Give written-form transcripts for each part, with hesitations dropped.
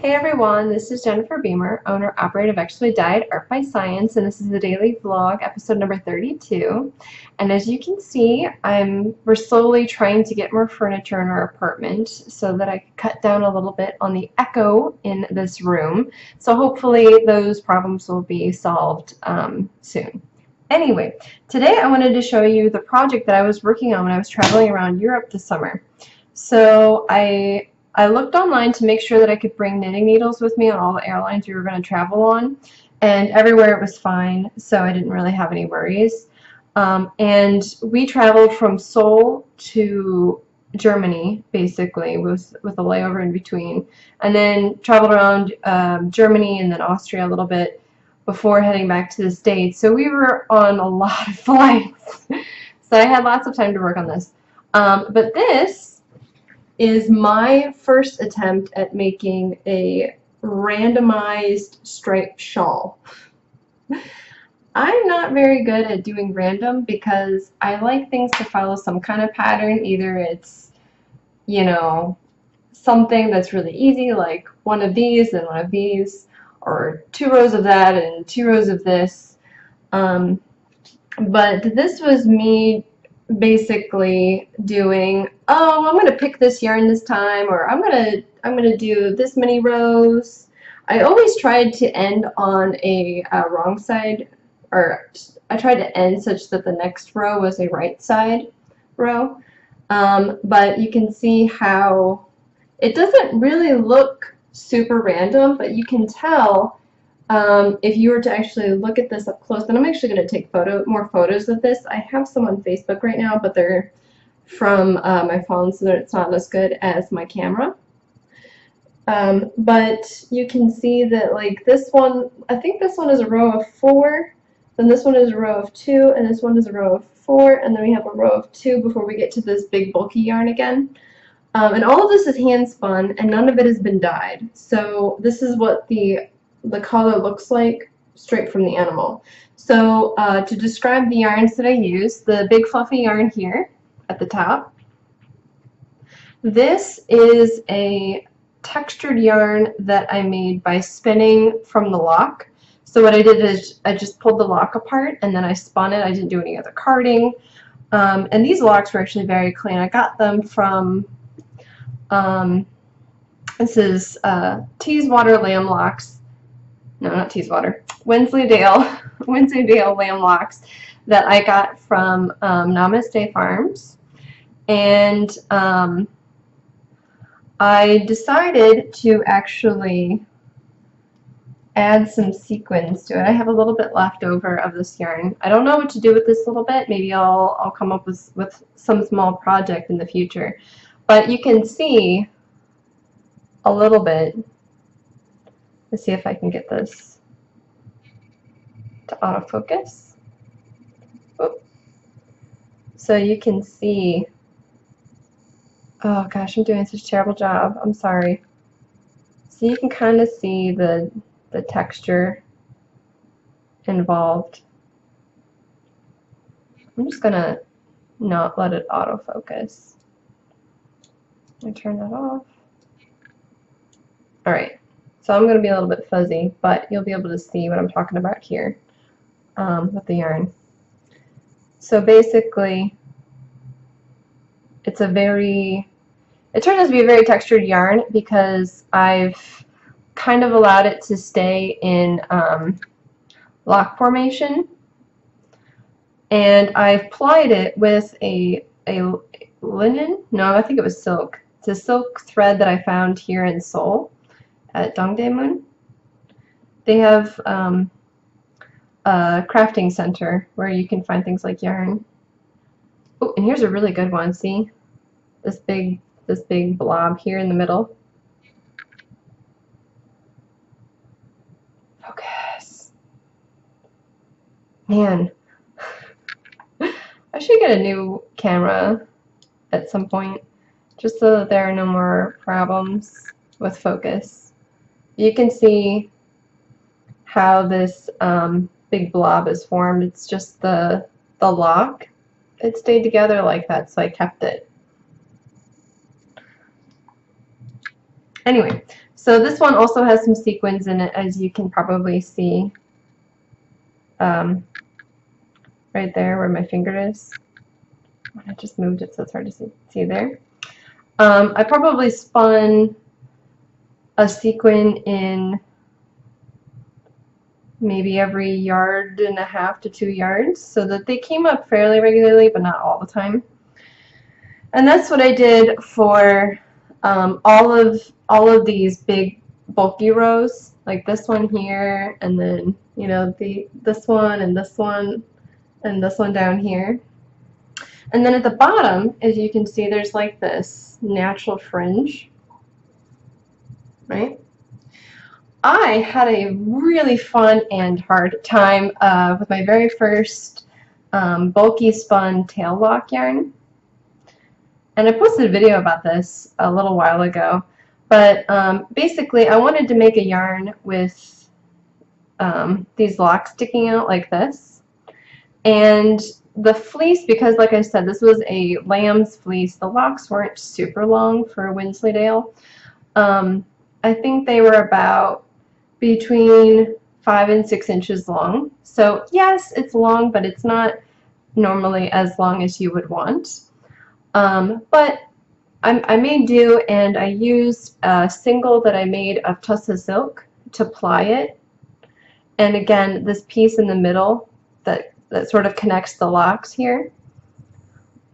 Hey everyone, this is Jennifer Beamer, owner operator of Actually Dyed Art by Science, and this is the daily vlog, episode number 32. And as you can see, we're slowly trying to get more furniture in our apartment so that I can cut down a little bit on the echo in this room. So hopefully those problems will be solved soon. Anyway, today I wanted to show you the project that I was working on when I was traveling around Europe this summer. So I looked online to make sure that I could bring knitting needles with me on all the airlines we were going to travel on, and everywhere it was fine, so I didn't really have any worries. And we traveled from Seoul to Germany, basically, with a layover in between, and then traveled around Germany and then Austria a little bit before heading back to the States. So we were on a lot of flights, so I had lots of time to work on this. But this is my first attempt at making a randomized striped shawl. I'm not very good at doing random because I like things to follow some kind of pattern. Either it's, you know, something that's really easy, like one of these and one of these, or 2 rows of that and 2 rows of this. But this was me basically doing, oh, I'm going to pick this yarn this time, or I'm going to do this many rows. I always tried to end on a wrong side, or I tried to end such that the next row was a right side row. But you can see how it doesn't really look super random, but you can tell if you were to actually look at this up close. And I'm actually going to take more photos of this. I have some on Facebook right now, but they're from my phone, so that it's not as good as my camera. But you can see that, like, this one, I think this one is a row of 4, then this one is a row of 2, and this one is a row of 4, and then we have a row of 2 before we get to this big bulky yarn again. And all of this is hand spun, and none of it has been dyed. So this is what the color looks like straight from the animal. So to describe the yarns that I use, the big fluffy yarn here at the top, this is a textured yarn that I made by spinning from the lock. So what I did is I just pulled the lock apart and then I spun it. I didn't do any other carding. And these locks were actually very clean. I got them from, this is Teeswater lamb locks. No, not Teeswater. Wensleydale lamb locks that I got from Namaste Farms. And I decided to actually add some sequins to it. I have a little bit left over of this yarn. I don't know what to do with this little bit. Maybe I'll come up with some small project in the future. But you can see a little bit. Let's see if I can get this to autofocus. Oop. So you can see, oh gosh, I'm doing such a terrible job. I'm sorry. So you can kind of see the texture involved. I'm just gonna not let it autofocus. I turn that off. Alright. So I'm going to be a little bit fuzzy, but you'll be able to see what I'm talking about here with the yarn. So basically, it turned out to be a very textured yarn because I've kind of allowed it to stay in lock formation, and I've plied it with a linen, no, I think it was silk. It's a silk thread that I found here in Seoul at Dongdaemun. They have a crafting center where you can find things like yarn. Oh, and here's a really good one. See this big blob here in the middle. Focus. Man, I should get a new camera at some point, just so that there are no more problems with focus. You can see how this big blob is formed. It's just the lock. It stayed together like that, so I kept it. Anyway, So this one also has some sequins in it, as you can probably see right there where my finger is. I just moved it so it's hard to see there. I probably spun a sequin in maybe every 1.5 to 2 yards, so that they came up fairly regularly, but not all the time. And that's what I did for all of these big bulky rows, like this one here, and then this one and this one and this one down here. And then at the bottom, as you can see, there's like this natural fringe, right? I had a really fun and hard time with my very first bulky spun tail lock yarn. And I posted a video about this a little while ago. But basically, I wanted to make a yarn with these locks sticking out like this. And the fleece, because like I said, this was a lamb's fleece, the locks weren't super long for a Wensleydale. I think they were about between 5 and 6 inches long. So yes, it's long, but it's not normally as long as you would want. But I made do, and I used a single that I made of tussa silk to ply it. And again, this piece in the middle that sort of connects the locks here,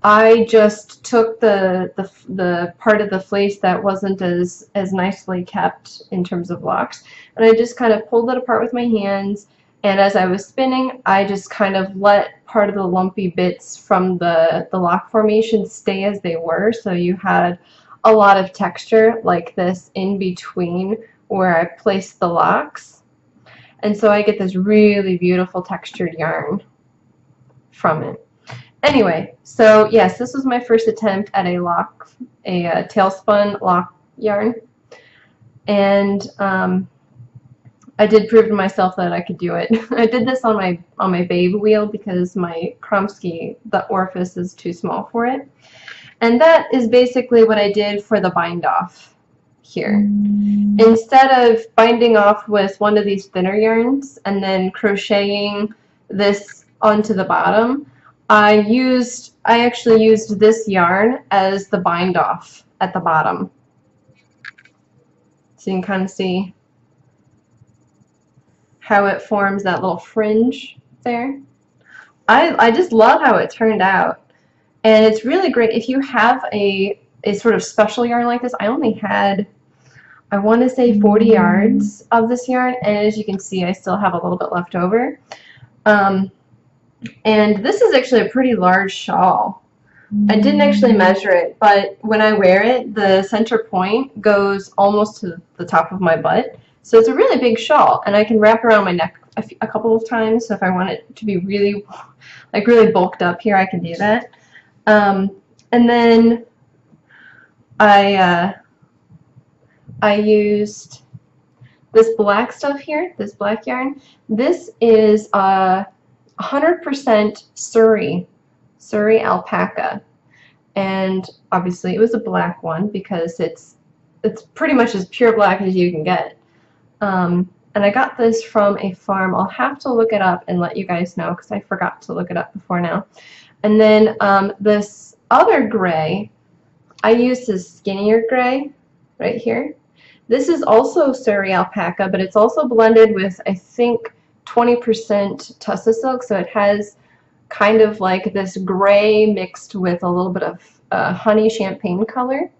I just took the part of the fleece that wasn't as nicely kept in terms of locks, and I just kind of pulled it apart with my hands, and as I was spinning, I just kind of let part of the lumpy bits from the lock formation stay as they were, so you had a lot of texture like this in between where I placed the locks, and so I get this really beautiful textured yarn from it. Anyway, so yes, this was my first attempt at a tail spun lock yarn, and I did prove to myself that I could do it. I did this on my babe wheel because my Kromsky, the orifice is too small for it, and that is basically what I did for the bind off here. Instead of binding off with one of these thinner yarns and then crocheting this onto the bottom, I actually used this yarn as the bind off at the bottom. So you can kind of see how it forms that little fringe there. I just love how it turned out. And it's really great if you have a sort of special yarn like this. I only had, I want to say 40 yards of this yarn, and as you can see, I still have a little bit left over. And this is actually a pretty large shawl. I didn't actually measure it, but when I wear it, the center point goes almost to the top of my butt. So it's a really big shawl, and I can wrap around my neck a couple of times. So if I want it to be really, like really bulked up here, I can do that. And then I used this black stuff here, this black yarn. This is 100% Surrey alpaca, and obviously it was a black one because it's pretty much as pure black as you can get. And I got this from a farm. I'll have to look it up and let you guys know because I forgot to look it up before now. And then this other gray, I used this skinnier gray right here. This is also Surrey alpaca, but it's also blended with, I think, 20% tussa silk, so it has kind of like this gray mixed with a little bit of honey champagne color.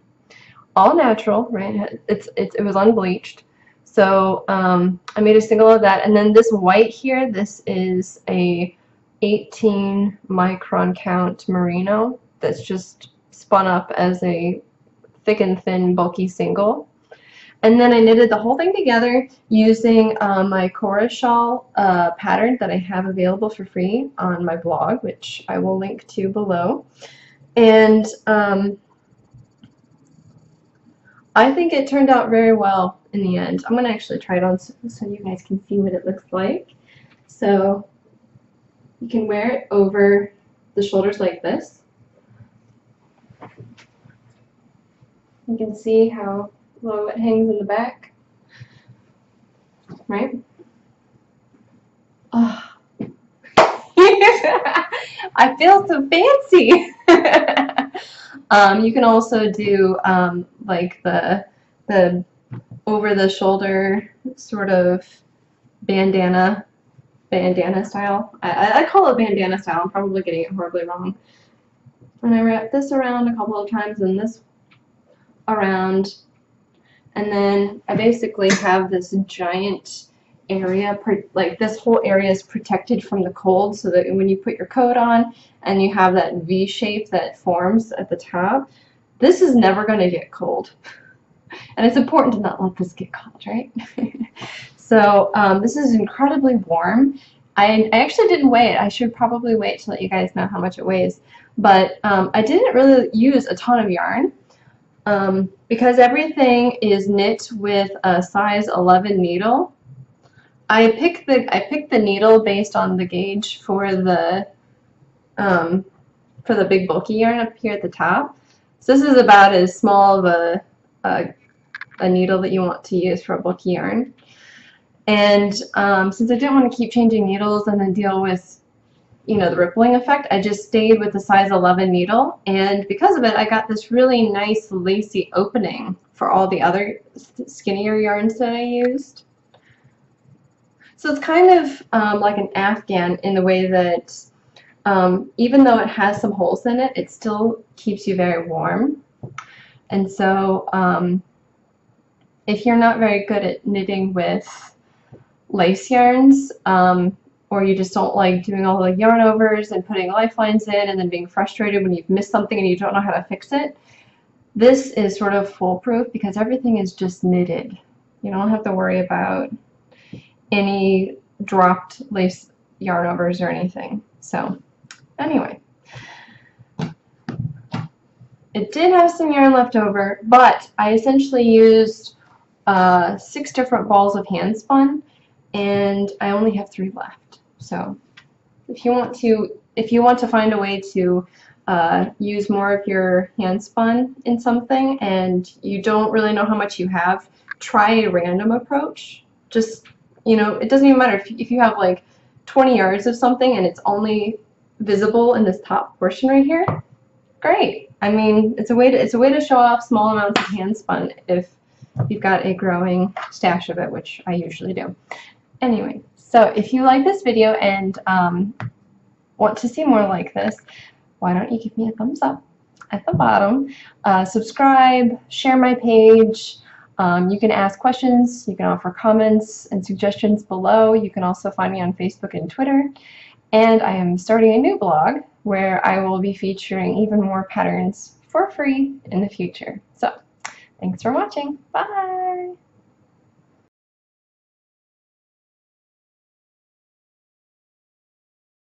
All natural, right? It was unbleached. So I made a single of that, and then this white here, this is a 18 micron count merino that's just spun up as a thick and thin bulky single. And then I knitted the whole thing together using my Cora shawl pattern that I have available for free on my blog, which I will link to below. And I think it turned out very well in the end. I'm going to actually try it on so you guys can see what it looks like. So you can wear it over the shoulders like this. You can see how low it hangs in the back. right? Oh. I feel so fancy. You can also do like the over the shoulder sort of bandana style. I call it bandana style. I'm probably getting it horribly wrong. And I wrap this around a couple of times and this around, and then I basically have this giant area, like this whole area is protected from the cold, so that when you put your coat on and you have that V shape that forms at the top, this is never going to get cold. And it's important to not let this get cold, right? So this is incredibly warm. I actually didn't weigh it. I should probably wait to let you guys know how much it weighs. But I didn't really use a ton of yarn because everything is knit with a size 11 needle. I picked the needle based on the gauge for the big bulky yarn up here at the top. So this is about as small of a needle that you want to use for a bulky yarn. And since I didn't want to keep changing needles and then deal with, you know, the rippling effect, I just stayed with the size 11 needle, and because of it I got this really nice lacy opening for all the other skinnier yarns that I used. So it's kind of like an Afghan in the way that even though it has some holes in it, it still keeps you very warm. And so if you're not very good at knitting with lace yarns, or you just don't like doing all the yarn overs and putting lifelines in and then being frustrated when you've missed something and you don't know how to fix it, this is sort of foolproof because everything is just knitted. You don't have to worry about any dropped lace yarn overs or anything. So anyway, it did have some yarn left over, but I essentially used 6 different balls of Handspun, and I only have 3 left. So if you want to find a way to use more of your Handspun in something and you don't really know how much you have, try a random approach. Just, you know, it doesn't even matter if you have like 20 yards of something and it's only visible in this top portion right here. Great. I mean, it's a way to show off small amounts of Handspun if you've got a growing stash of it, which I usually do. Anyway, so if you like this video and want to see more like this, why don't you give me a thumbs up at the bottom, subscribe, share my page. You can ask questions, you can offer comments and suggestions below. You can also find me on Facebook and Twitter. And I am starting a new blog where I will be featuring even more patterns for free in the future. So, thanks for watching. Bye!